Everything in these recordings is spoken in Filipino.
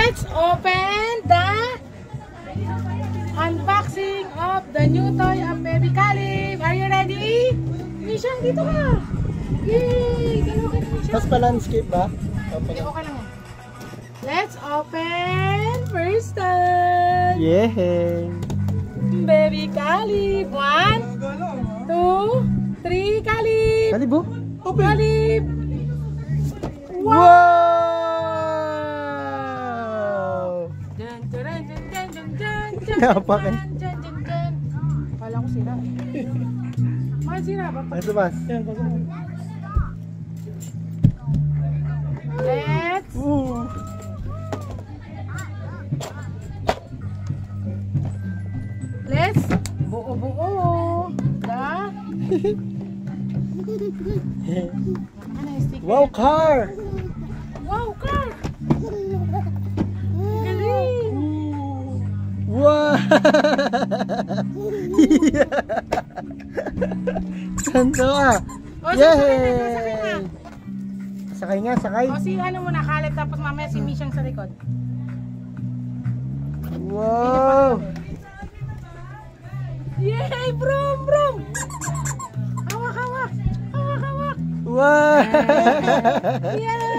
Let's open the unboxing of the new toy of Baby Caleb. Are you ready? Mishang, dito ka. Yay! Dalawa ka na, Mishang. Mas pa-landscape ba? Okay, okay lang. Let's open first time. Yay! Baby Caleb. 1, 2, 3, Caleb. Kalibo? Open! Caleb. Wow! Dun, dun, dun, dun, dun, dun, dun, dun, Napakan. dun, dun, dun. Kala ko sira. Mahal sira ba? Ito ba? Let's Let's buo-buo da. Wow, car! Wow, car! Galing! Wow! Santo ah! O, Yay! Sakay nga, sakay! O, si ano muna, Caleb, tapos mamaya si Mishang sa likod. Wow! Yay! Brum! Brum! Hawak! Hawak! Hawak! Hawak! Wow! Yay!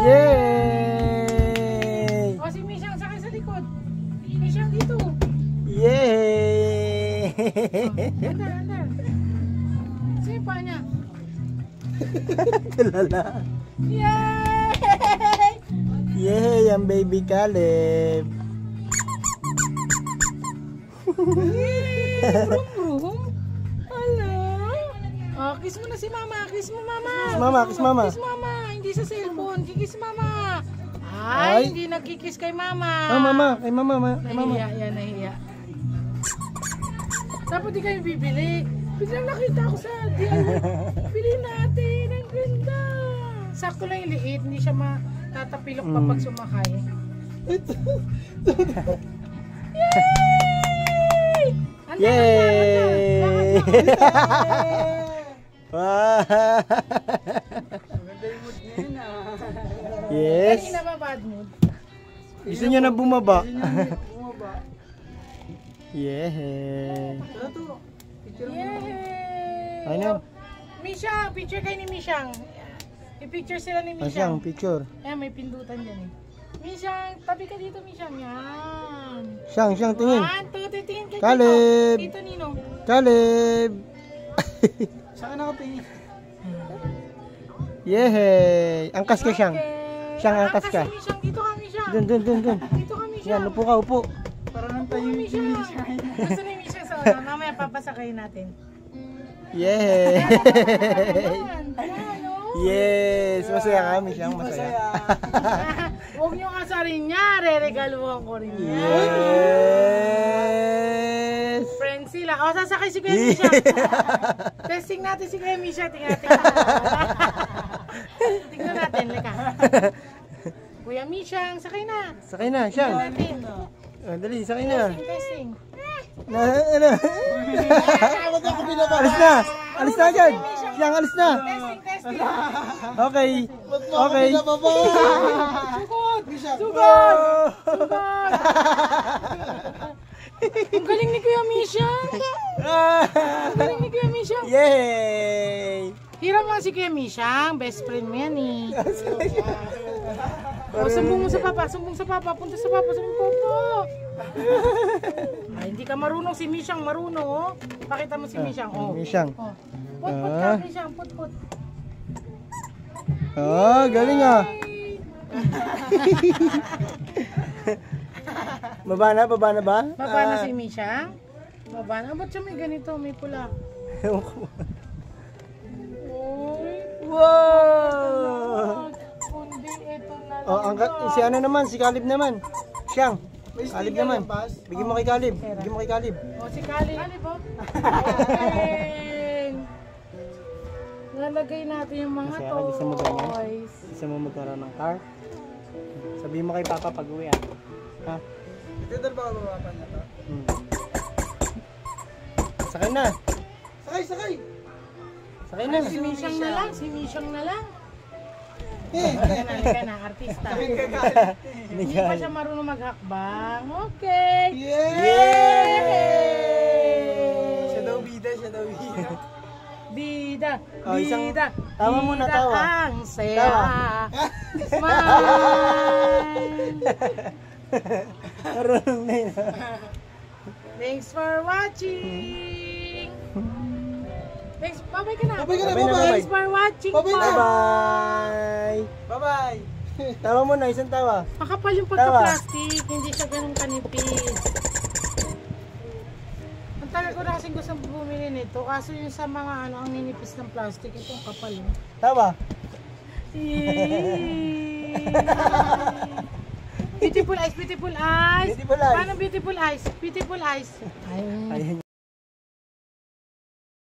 Yay! O, si Mishang sakay sa likod. Mishang dito. Yay! Andar, andar. Sino pa niya? Kilala. Yay! Yay! Ang baby Caleb. Yay! Brum brum. Hello. Oh, kiss mo na si mama. Kiss mo mama. Kiss mama, kiss mama. Kiss mama. Hindi sa cellphone. Kiss mama. Ay. Ay, hindi nagkikis kay mama. Ah, mama. Kay mama. Kay mama. Nahiya yan, nahiya. Tapos di kayo bibili. Biglang nakita ko sa bili natin. Ang ganda. Sakto lang yung liit. Hindi siya matatapilok pa pag sumakay. Yay! Andar, Yay! Wow! Yes. Kanina ba bad mood? Gusto niya na bumaba. Yay! Yay! Ano? Mishang, picture kayo ni Mishang. I-picture sila ni Asyang, Mishang. picture. Ayan, may pindutan dyan eh. Mishang, tabi ka dito Mishang. Yan. Siyang, tingin. 1, 2, 3, tingin kay Caleb! Tito Ninong. Caleb! Saan ka nakatingin? Yay! Angkas ka siyang. Okay. Siyang angkas ka. Si Mishang, dito ka Mishang. Dun. Dito ka Mishang. Yan, upo ka, upo. Para nang tayo yung Mishang. Gusto ni Mishang sa una. Mamaya papasakayin natin. Yay! Ayan. Ayan, oh. Yes! Masaya kami siyang masaya. Huwag niyo kasarin niya. Re-regaluhan ko rin niya. Yes! Friends sila. O, sasakay si Kuya Misha. Testing natin si Kuya Misha. Tingnan natin. Lika. Kuya Misha, sakay na. Sakay na, siyang. Tingnan natin. Dali, sakay na. Testing. Ano? Alis na dyan. Siyang, alis na. Testing. Okay. Sugod. Ang galing ni Kuya Misha. Yay! Hirap nga si Kuya Misha. Best friend mo yan eh. O, sumbong mo sa papa. Punta sa papa. Sumbong po. Ay, hindi ka marunong. Si Mishang marunong, oh. Pakita mo si Mishang, oh. Mishang. Oh. Put ka, Mishang. Put. Ah, galing ah. Baba na ba? Baba na si Mishang. Baba na. Ba't siya may ganito? May pula. Wow! Kundi ito na lang. Oh, si ano naman, si Caleb naman. Siyang. Caleb naman. Bigyan mo kay Caleb. O, si Caleb, oh. Okay. Nalagay natin yung mga Masaya ka, gusto mo ganyan? toys. Gusto mo magkaroon ng car? Sabihin mo kay Papa pag uwi ah. Ha? Ito ba ka niya to? Sakay na. Sakay! Sakay na. Si Mishang na lang. Halika na, artista. Hindi pa siya marunong maghakbang. Okay. Yay! Siya daw bida. Bida, Oh, isang- bida, tawa muna, bida tawa. ang saya. Tawa. Smile. Marunong na yun. Thanks for watching. Thanks, bye-bye ka na. Bye-bye ka na, Bye-bye na, bye-bye. Thanks for watching. Bye-bye na. Bye-bye! Bye-bye. Tawa mo na, isang tawa. Makapal yung pagka-plastic, hindi siya ganun kanipis. Ang tagal ko na kasing gusto bumili nito, kaso yung sa mga ano, ang ninipis ng plastic, itong kapal. Tawa. Beautiful eyes, beautiful eyes. Beautiful eyes. Paano beautiful eyes? Beautiful eyes. Ay. Ayun.